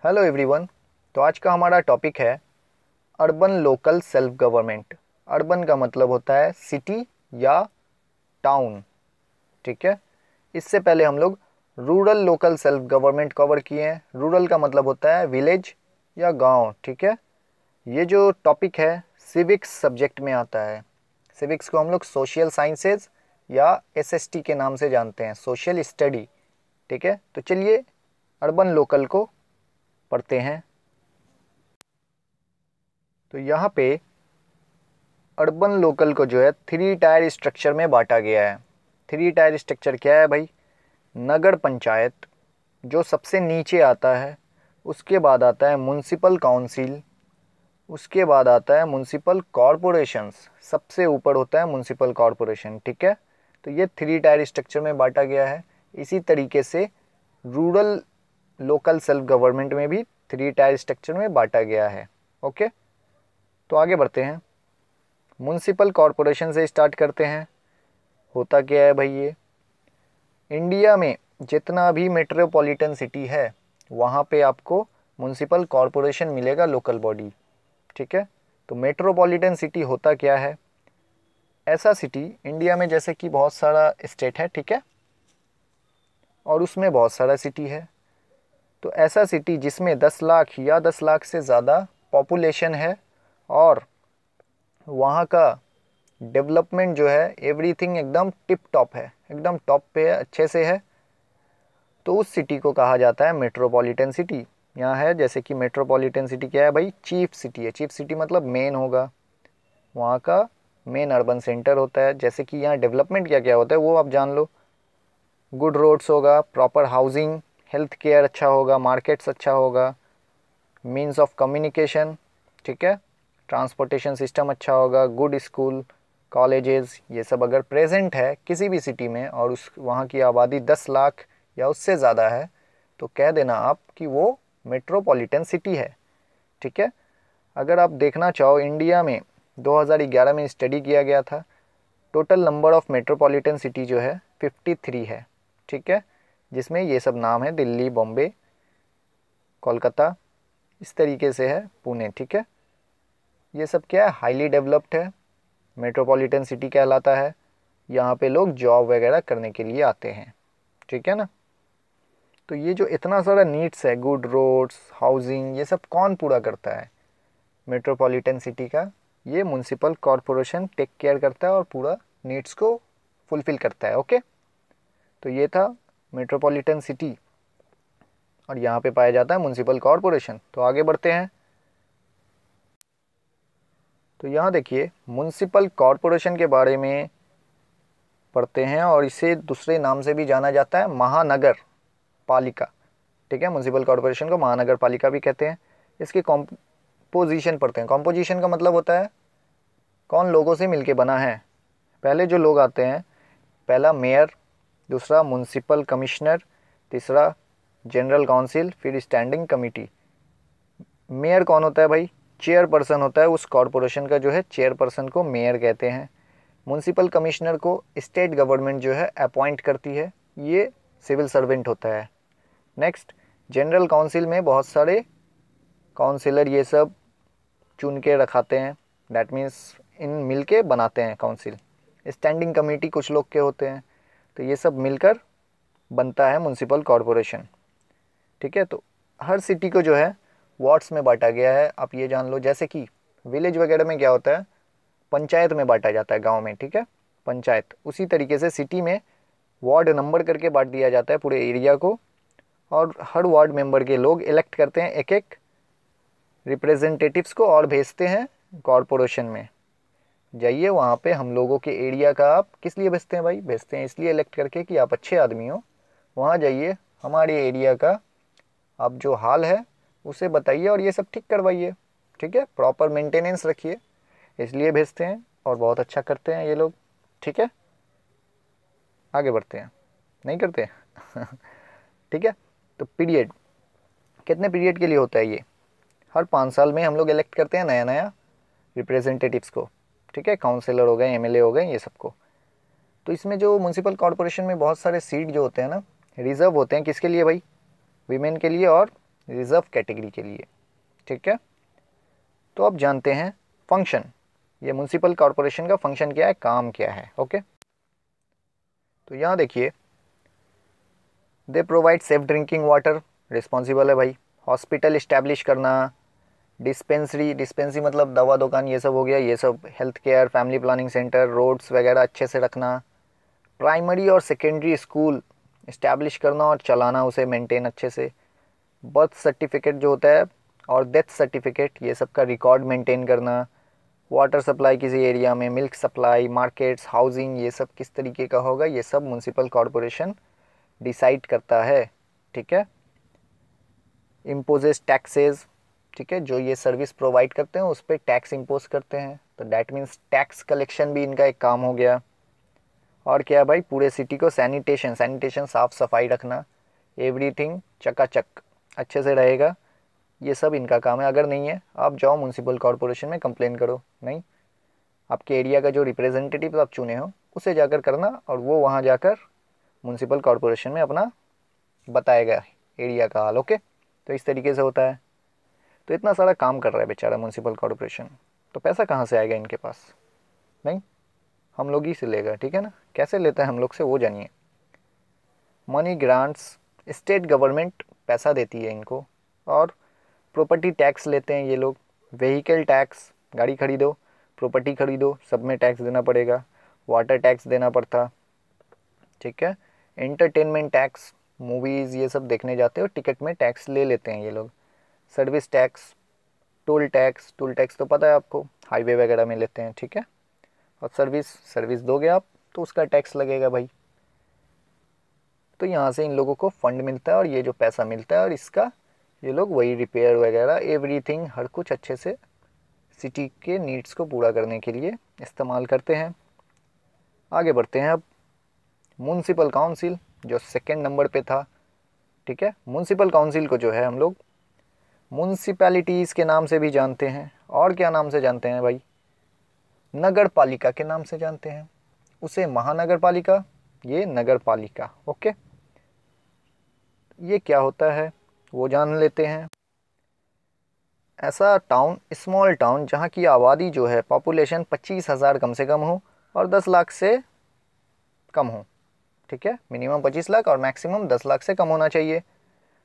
Hello everyone. तो आज का हमारा टॉपिक है urban local self government. Urban का मतलब होता है सिटी या टाउन, ठीक है। इससे पहले हम लोग rural local self government cover किए हैं। रूरल का मतलब होता है विलेज या गांव, ठीक है। ये जो टॉपिक है सिविक्स सब्जेक्ट में आता है। सिविक्स को हम लोग सोशल साइंसेज या एसएसटी के नाम से जानते हैं, सोशल स्टडी, ठीक है। तो चलिए अर्बन लोकल को पढ़ते हैं। तो यहाँ पे अर्बन लोकल को जो है 3 टायर स्ट्रक्चर में बांटा गया है। 3 टायर स्ट्रक्चर क्या है भाई? नगर पंचायत जो सबसे नीचे आता है, उसके बाद आता है म्युनिसिपल काउंसिल, उसके बाद आता है म्युनिसिपल कॉरपोरेशंस, सबसे ऊपर होता है म्युनिसिपल कॉरपोरेशन, ठीक है। तो ये 3 टायर स्ट्रक्चर में बांटा गया है। इसी तरीके से रूरल लोकल सेल्फ गवर्नमेंट में भी 3 टायर स्ट्रक्चर में बांटा गया है। ओके, तो आगे बढ़ते हैं। म्युनिसिपल कॉरपोरेशन से स्टार्ट करते हैं। होता क्या है भाई? ये इंडिया में जितना भी मेट्रोपॉलिटन सिटी है वहाँ पे आपको म्युनिसिपल कॉरपोरेशन मिलेगा, लोकल बॉडी, ठीक है। तो मेट्रोपॉलिटन सिटी होता क्या है? ऐसा सिटी इंडिया में जैसे कि बहुत सारा स्टेट है, ठीक है, और उसमें बहुत सारा सिटी है। तो ऐसा सिटी जिसमें 10 लाख या 10 लाख से ज़्यादा पॉपुलेशन है और वहाँ का डेवलपमेंट जो है एवरीथिंग एकदम टिप टॉप है, एकदम टॉप पे है, अच्छे से है, तो उस सिटी को कहा जाता है मेट्रोपॉलिटन सिटी। यहाँ है जैसे कि मेट्रोपॉलिटन सिटी क्या है भाई? चीफ सिटी है। चीफ सिटी मतलब मेन होगा, वहाँ का मेन अर्बन सेंटर होता है। जैसे कि यहाँ डेवलपमेंट क्या क्या होता है वो आप जान लो। गुड रोड्स होगा, प्रॉपर हाउसिंग, हेल्थ केयर अच्छा होगा, मार्केट्स अच्छा होगा, मीन्स ऑफ कम्युनिकेशन, ठीक है, ट्रांसपोर्टेशन सिस्टम अच्छा होगा, गुड स्कूल कॉलेजेस, ये सब अगर प्रेजेंट है किसी भी सिटी में और उस वहाँ की आबादी 10 लाख या उससे ज़्यादा है तो कह देना आप कि वो मेट्रोपॉलिटन सिटी है, ठीक है। अगर आप देखना चाहो इंडिया में 2011 में स्टडी किया गया था, total number of metropolitan city जो है 53 है, ठीक है, जिसमें ये सब नाम है दिल्ली, बॉम्बे, कोलकाता, इस तरीके से है पुणे, ठीक है। ये सब क्या है? हाईली डेवलप्ड है, मेट्रोपॉलिटन सिटी कहलाता है। यहाँ पे लोग जॉब वगैरह करने के लिए आते हैं, ठीक है ना। तो ये जो इतना सारा नीड्स है, गुड रोड्स, हाउसिंग, ये सब कौन पूरा करता है? मेट्रोपॉलिटन सिटी का ये म्युनिसिपल कॉरपोरेशन टेक केयर करता है और पूरा नीड्स को फुलफिल करता है। ओके, तो ये था मेट्रोपॉलिटन सिटी और यहाँ पे पाया जाता है म्युनिसिपल कॉरपोरेशन। तो आगे बढ़ते हैं। तो यहाँ देखिए म्युनिसिपल कॉरपोरेशन के बारे में पढ़ते हैं और इसे दूसरे नाम से भी जाना जाता है महानगर पालिका, ठीक है। म्युनिसिपल कॉरपोरेशन को महानगर पालिका भी कहते हैं। इसकी कॉम्पोजिशन पढ़ते हैं। कॉम्पोजिशन का मतलब होता है कौन लोगों से मिलके बना है। पहले जो लोग आते हैं, पहला मेयर, दूसरा म्युनिसिपल कमिश्नर, तीसरा जनरल काउंसिल, फिर स्टैंडिंग कमेटी। मेयर कौन होता है भाई? चेयरपर्सन होता है उस कॉरपोरेशन का, जो है चेयरपर्सन को मेयर कहते हैं। म्युनिसिपल कमिश्नर को स्टेट गवर्नमेंट जो है अपॉइंट करती है, ये सिविल सर्वेंट होता है। नेक्स्ट, जनरल काउंसिल में बहुत सारे काउंसिलर ये सब चुन के रखाते हैं, डैट मीन्स इन मिल के बनाते हैं काउंसिल। स्टैंडिंग कमेटी कुछ लोग के होते हैं, तो ये सब मिलकर बनता है म्युनिसिपल कॉरपोरेशन, ठीक है। तो हर सिटी को जो है वार्ड्स में बांटा गया है, आप ये जान लो। जैसे कि विलेज वगैरह में क्या होता है, पंचायत में बांटा जाता है, गांव में, ठीक है, पंचायत। उसी तरीके से सिटी में वार्ड नंबर करके बांट दिया जाता है पूरे एरिया को, और हर वार्ड मेंबर के लोग इलेक्ट करते हैं एक एक रिप्रेजेंटेटिव्स को और भेजते हैं कॉरपोरेशन में। जाइए वहाँ पे हम लोगों के एरिया का आप किस लिए भेजते हैं भाई? भेजते हैं इसलिए इलेक्ट करके कि आप अच्छे आदमी हो। वहाँ जाइए हमारे एरिया का आप जो हाल है उसे बताइए और ये सब ठीक करवाइए, ठीक है, प्रॉपर मेंटेनेंस रखिए, इसलिए भेजते हैं और बहुत अच्छा करते हैं ये लोग, ठीक है। आगे बढ़ते हैं, नहीं करते ठीक है। तो पीरियड कितने पीरियड के लिए होता है ये? हर 5 साल में हम लोग इलेक्ट करते हैं नया नया रिप्रेजेंटेटिव्स को, ठीक है, काउंसिलर हो गए, एमएलए हो गए, ये सबको। तो इसमें जो म्युनिसिपल कॉरपोरेशन में बहुत सारे सीट जो होते हैं ना, रिजर्व होते हैं किसके लिए भाई? वीमेन के लिए और रिजर्व कैटेगरी के लिए। ठीक है, तो अब जानते हैं फंक्शन, ये म्युनिसिपल कॉरपोरेशन का फंक्शन क्या है, काम क्या है। ओके, तो यहाँ देखिए, they provide safe drinking water, responsible है भाई। हॉस्पिटल इस्टेब्लिश करना, डिस्पेंसरी, डिस्पेंसरी मतलब दवा दुकान, ये सब हो गया, ये सब health care, family planning centre, roads वगैरह अच्छे से रखना। प्राइमरी और सेकेंडरी स्कूल इस्टेब्लिश करना और चलाना, उसे मेंटेन अच्छे से। बर्थ सर्टिफिकेट जो होता है और डेथ सर्टिफिकेट, ये सब का रिकॉर्ड मेंटेन करना। वाटर सप्लाई किसी एरिया में, मिल्क सप्लाई, मार्केट्स, हाउसिंग, ये सब किस तरीके का होगा, ये सब म्युनिसिपल कॉरपोरेशन डिसाइड करता है। ठीक है, इम्पोजेस टैक्सेस, ठीक है, जो ये सर्विस प्रोवाइड करते हैं उस पर टैक्स इम्पोज करते हैं, तो डैट मीन्स टैक्स कलेक्शन भी इनका एक काम हो गया। और क्या है भाई, पूरे सिटी को सैनिटेशन, सैनिटेशन साफ सफाई रखना, एवरीथिंग चकाचक अच्छे से रहेगा, ये सब इनका काम है। अगर नहीं है, आप जाओ म्युनिसिपल कॉरपोरेशन में कंप्लेन करो, नहीं, आपके एरिया का जो रिप्रेजेंटेटिव आप चुने हो उसे जाकर करना, और वो वहाँ जाकर म्युनिसिपल कॉरपोरेशन में अपना बताएगा एरिया का हाल। ओके, तो इस तरीके से होता है। तो इतना सारा काम कर रहा है बेचारा म्युनिसिपल कॉरपोरेशन, तो पैसा कहाँ से आएगा इनके पास, नहीं, हम लोग ही से लेगा। ठीक है ना, कैसे लेता है हम लोग से वो जानिए। मनी ग्रांट्स, स्टेट गवर्नमेंट पैसा देती है इनको। और प्रॉपर्टी टैक्स लेते हैं ये लोग, व्हीकल टैक्स, गाड़ी खरीदो, प्रॉपर्टी खरीदो, सब में टैक्स देना पड़ेगा। वाटर टैक्स देना पड़ता। ठीक है, एंटरटेनमेंट टैक्स, मूवीज़ ये सब देखने जाते हो, टिकट में टैक्स ले लेते हैं ये लोग। Service tax, toll tax, toll tax तो पता है आपको, हाईवे वगैरह में लेते हैं। ठीक है, और सर्विस, सर्विस दोगे आप तो उसका टैक्स लगेगा भाई। तो यहाँ से इन लोगों को फंड मिलता है, और ये जो पैसा मिलता है और इसका ये लोग वही रिपेयर वगैरह एवरीथिंग हर कुछ अच्छे से सिटी के नीड्स को पूरा करने के लिए इस्तेमाल करते हैं। आगे बढ़ते हैं अब, म्युनिसिपल काउंसिल जो सेकंड नंबर पे था। ठीक है, म्युनिसिपल काउंसिल को जो है हम लोग म्युनिसिपैलिटीज़ के नाम से भी जानते हैं, और क्या नाम से जानते हैं भाई, नगर पालिका के नाम से जानते हैं। उसे महानगर पालिका, ये नगर पालिका। ओके, ये क्या होता है वो जान लेते हैं। ऐसा टाउन, स्मॉल टाउन, जहाँ की आबादी जो है, पॉपुलेशन 25,000 कम से कम हो और 10 लाख से कम हो। ठीक है, मिनिमम 25 लाख और मैक्सिमम 10 लाख से कम होना चाहिए।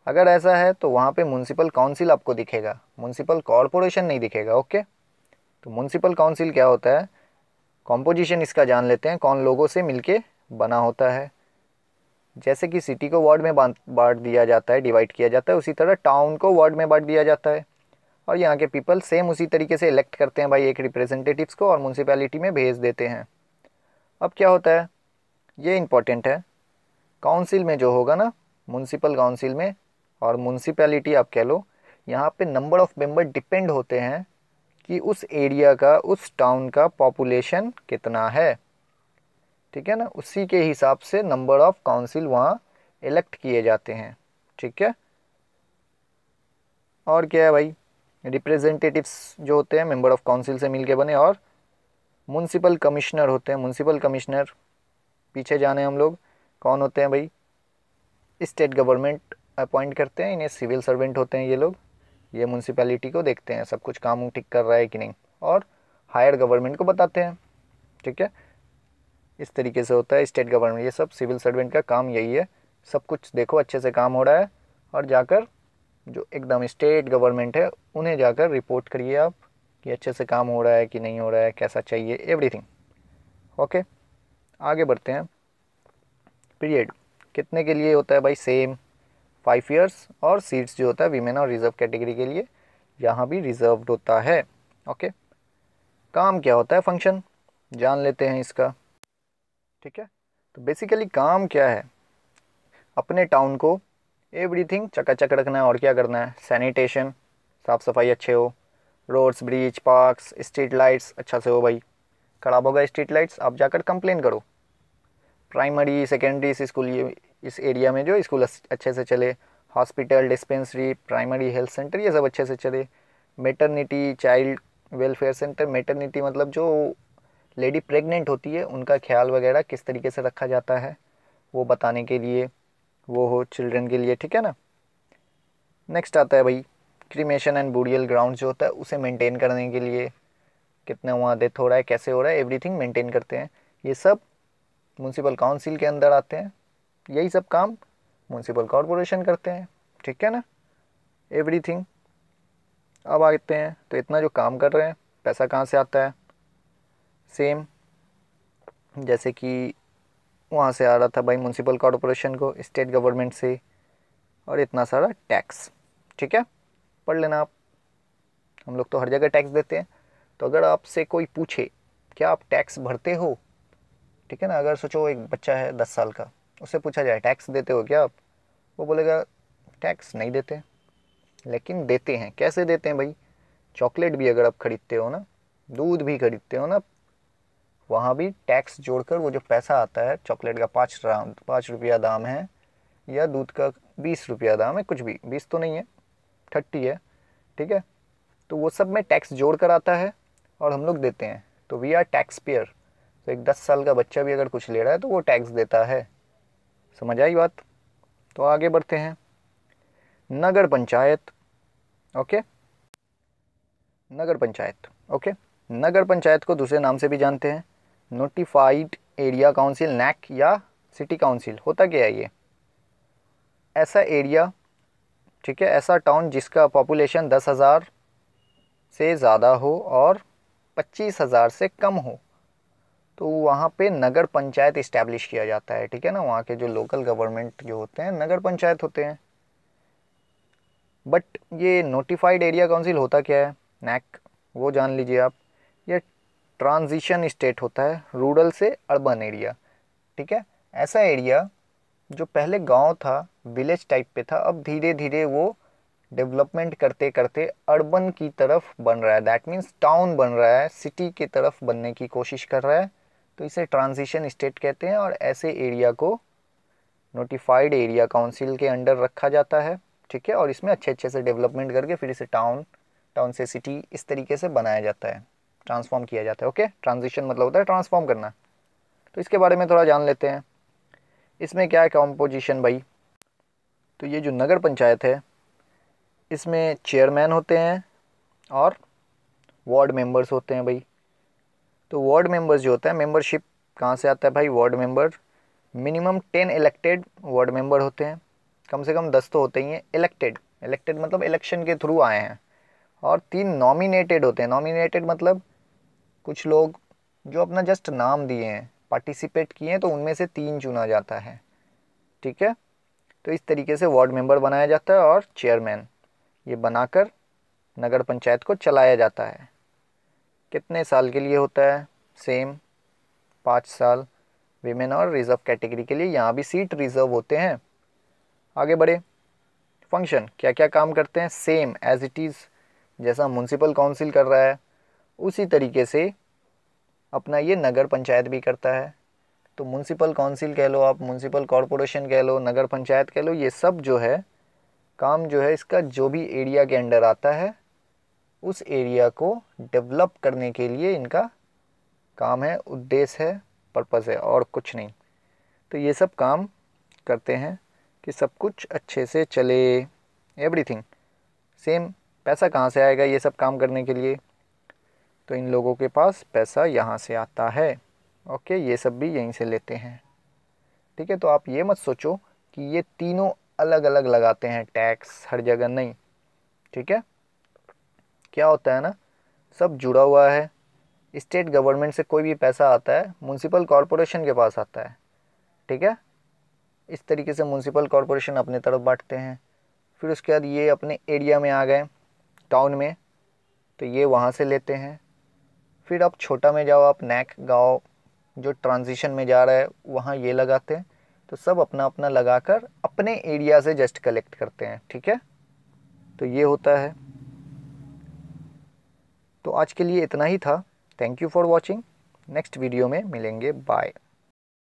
अगर ऐसा है तो वहाँ पे म्युनिसिपल काउंसिल आपको दिखेगा, म्युनिसिपल कॉरपोरेशन नहीं दिखेगा। ओके, तो म्युनिसिपल काउंसिल क्या होता है, कॉम्पोजिशन इसका जान लेते हैं, कौन लोगों से मिलके बना होता है। जैसे कि सिटी को वार्ड में बांट दिया जाता है, डिवाइड किया जाता है, उसी तरह टाउन को वार्ड में बांट दिया जाता है। और यहाँ के पीपल सेम उसी तरीके से इलेक्ट करते हैं भाई एक रिप्रेजेंटेटिव्स को, और म्युनिसिपैलिटी में भेज देते हैं। अब क्या होता है, ये इंपॉर्टेंट है, काउंसिल में जो होगा ना, म्युनिसिपल काउंसिल में और म्युनिसिपैलिटी आप कह लो, यहाँ पे नंबर ऑफ मेंबर डिपेंड होते हैं कि उस एरिया का, उस टाउन का पॉपुलेशन कितना है। ठीक है ना, उसी के हिसाब से नंबर ऑफ काउंसिल वहाँ इलेक्ट किए जाते हैं। ठीक है, और क्या है भाई, रिप्रेजेंटेटिव्स जो होते हैं मेंबर ऑफ काउंसिल से मिलके बने, और म्युनिसिपल कमिश्नर होते हैं। म्युनिसिपल कमिश्नर पीछे जाने हम लोग, कौन होते हैं भाई, स्टेट गवर्नमेंट अपॉइंट करते हैं इन्हें, सिविल सर्वेंट होते हैं ये लोग। ये म्युनिसिपैलिटी को देखते हैं सब कुछ काम ठीक कर रहा है कि नहीं, और हायर गवर्नमेंट को बताते हैं। ठीक है, इस तरीके से होता है स्टेट गवर्नमेंट, ये सब सिविल सर्वेंट का काम यही है, सब कुछ देखो अच्छे से काम हो रहा है, और जाकर जो एकदम स्टेट गवर्नमेंट है उन्हें जाकर रिपोर्ट करिए आप कि अच्छे से काम हो रहा है कि नहीं हो रहा है, कैसा चाहिए, एवरीथिंग। ओके, आगे बढ़ते हैं। पीरियड कितने के लिए होता है भाई, सेम 5 ईयर्स, और सीट्स जो होता है वीमेन और रिजर्व कैटेगरी के लिए यहाँ भी रिजर्व्ड होता है। ओके, काम क्या होता है, फंक्शन जान लेते हैं इसका। ठीक है, तो बेसिकली काम क्या है, अपने टाउन को एवरीथिंग चकाचक रखना है, और क्या करना है, सैनिटेशन, साफ़ सफाई अच्छे हो, roads, bridge, parks, street lights अच्छा से हो भाई। खराब होगा स्ट्रीट लाइट्स, आप जाकर कंप्लेन करो। प्राइमरी सेकेंडरी स्कूल, ये इस एरिया में जो स्कूल अच्छे से चले, hospital, dispensary, primary health centre, ये सब अच्छे से चले। Maternity, child welfare centre, maternity मतलब जो लेडी प्रेग्नेंट होती है उनका ख्याल वगैरह किस तरीके से रखा जाता है वो बताने के लिए, वो हो चिल्ड्रन के लिए। ठीक है ना, नेक्स्ट आता है भाई क्रीमेशन एंड बुरियल ग्राउंड जो होता है उसे मेंटेन करने के लिए, कितना वहाँ डेथ हो रहा है, कैसे हो रहा है, एवरीथिंग मेंटेन करते हैं। ये सब म्यूनसिपल काउंसिल के अंदर आते हैं, यही सब काम म्यूनसिपल कॉरपोरेशन करते हैं, ठीक है ना, एवरीथिंग। अब आते हैं तो इतना जो काम कर रहे हैं पैसा कहाँ से आता है, सेम जैसे कि वहाँ से आ रहा था भाई म्यूनसिपल कॉरपोरेशन को, स्टेट गवर्नमेंट से, और इतना सारा टैक्स, ठीक है, पढ़ लेना आप। हम लोग तो हर जगह टैक्स देते हैं। तो अगर आपसे कोई पूछे क्या आप टैक्स भरते हो, ठीक है ना, अगर सोचो एक बच्चा है 10 साल का, उससे पूछा जाए टैक्स देते हो क्या आप, वो बोलेगा टैक्स नहीं देते, लेकिन देते हैं। कैसे देते हैं भाई, चॉकलेट भी अगर आप खरीदते हो ना, दूध भी खरीदते हो ना, वहाँ भी टैक्स जोड़कर वो जो पैसा आता है, चॉकलेट का 5 रुपया दाम है या दूध का 20 रुपया दाम है, कुछ भी 20 तो नहीं है, 30 है, ठीक है, तो वो सब में टैक्स जोड़ कर आता है और हम लोग देते हैं। तो वी आर टैक्स पेयर। तो एक 10 साल का बच्चा भी अगर कुछ ले रहा है तो वो टैक्स देता है। समझ आई बात। तो आगे बढ़ते हैं, नगर पंचायत। ओके, नगर पंचायत। ओके, नगर पंचायत को दूसरे नाम से भी जानते हैं नोटिफाइड एरिया काउंसिल, नैक, या सिटी काउंसिल। होता क्या है ये, ऐसा एरिया, ठीक है, ऐसा टाउन जिसका पॉपुलेशन 10,000 से ज़्यादा हो और 25,000 से कम हो, तो वहाँ पे नगर पंचायत इस्टेब्लिश किया जाता है, ठीक है ना। वहाँ के जो लोकल गवर्नमेंट जो होते हैं नगर पंचायत होते हैं। बट ये नोटिफाइड एरिया काउंसिल होता क्या है, नैक, वो जान लीजिए आप। ये ट्रांजिशन स्टेट होता है, रूरल से अर्बन एरिया, ठीक है। ऐसा एरिया जो पहले गांव था, विलेज टाइप पे था, अब धीरे धीरे वो डेवलपमेंट करते करते अर्बन की तरफ बन रहा है, दैट मीन्स टाउन बन रहा है, सिटी की तरफ बनने की कोशिश कर रहा है। तो इसे ट्रांजिशन स्टेट कहते हैं और ऐसे एरिया को नोटिफाइड एरिया काउंसिल के अंडर रखा जाता है, ठीक है। और इसमें अच्छे अच्छे से डेवलपमेंट करके फिर इसे टाउन, टाउन से सिटी, इस तरीके से बनाया जाता है, ट्रांसफॉर्म किया जाता है। ओके, ट्रांजिशन मतलब होता है ट्रांसफॉर्म करना। तो इसके बारे में थोड़ा जान लेते हैं। इसमें क्या है कॉम्पोजिशन भाई, तो ये जो नगर पंचायत है इसमें चेयरमैन होते हैं और वार्ड मेंबर्स होते हैं भाई। तो वार्ड मेंबर्स जो होता है, मेंबरशिप कहाँ से आता है भाई, ward member minimum 10 elected ward member होते हैं, कम से कम 10 तो होते ही हैं इलेक्टेड। इलेक्टेड मतलब इलेक्शन के थ्रू आए हैं। और 3 नॉमिनेटेड होते हैं। नॉमिनेटेड मतलब कुछ लोग जो अपना जस्ट नाम दिए हैं, पार्टिसिपेट किए हैं, तो उनमें से 3 चुना जाता है, ठीक है। तो इस तरीके से वार्ड मेंबर बनाया जाता है और चेयरमैन, ये बनाकर नगर पंचायत को चलाया जाता है। कितने साल के लिए होता है, सेम 5 साल। विमेन और रिजर्व कैटेगरी के लिए यहाँ भी सीट रिजर्व होते हैं। आगे बढ़े, फंक्शन क्या क्या काम करते हैं, सेम एज इट इज़, जैसा म्यूनसिपल काउंसिल कर रहा है उसी तरीके से अपना ये नगर पंचायत भी करता है। तो म्यूनसिपल काउंसिल कह लो आप, म्यूनसिपल कॉरपोरेशन कह लो, नगर पंचायत कह लो, ये सब जो है काम जो है इसका जो भी एरिया के अंडर आता है उस एरिया को डेवलप करने के लिए इनका काम है, उद्देश्य है, पर्पस है, और कुछ नहीं। तो ये सब काम करते हैं कि सब कुछ अच्छे से चले, एवरीथिंग सेम। पैसा कहाँ से आएगा ये सब काम करने के लिए, तो इन लोगों के पास पैसा यहाँ से आता है। ओके, ये सब भी यहीं से लेते हैं, ठीक है। तो आप ये मत सोचो कि ये तीनों अलग अलग लगाते हैं टैक्स हर जगह, नहीं, ठीक है। क्या होता है ना, सब जुड़ा हुआ है। स्टेट गवर्नमेंट से कोई भी पैसा आता है म्यूनसिपल कॉरपोरेशन के पास आता है, ठीक है। इस तरीके से म्यूनसिपल कॉरपोरेशन अपने तरफ बांटते हैं। फिर उसके बाद ये अपने एरिया में आ गए, टाउन में, तो ये वहाँ से लेते हैं। फिर आप छोटा में जाओ, आप नैक गाँव जो ट्रांजिशन में जा रहा है वहाँ ये लगाते हैं। तो सब अपना अपना लगाकर अपने एरिया से जस्ट कलेक्ट करते हैं, ठीक है। तो ये होता है। तो आज के लिए इतना ही था। Thank you for watching. Next video में मिलेंगे, बाय।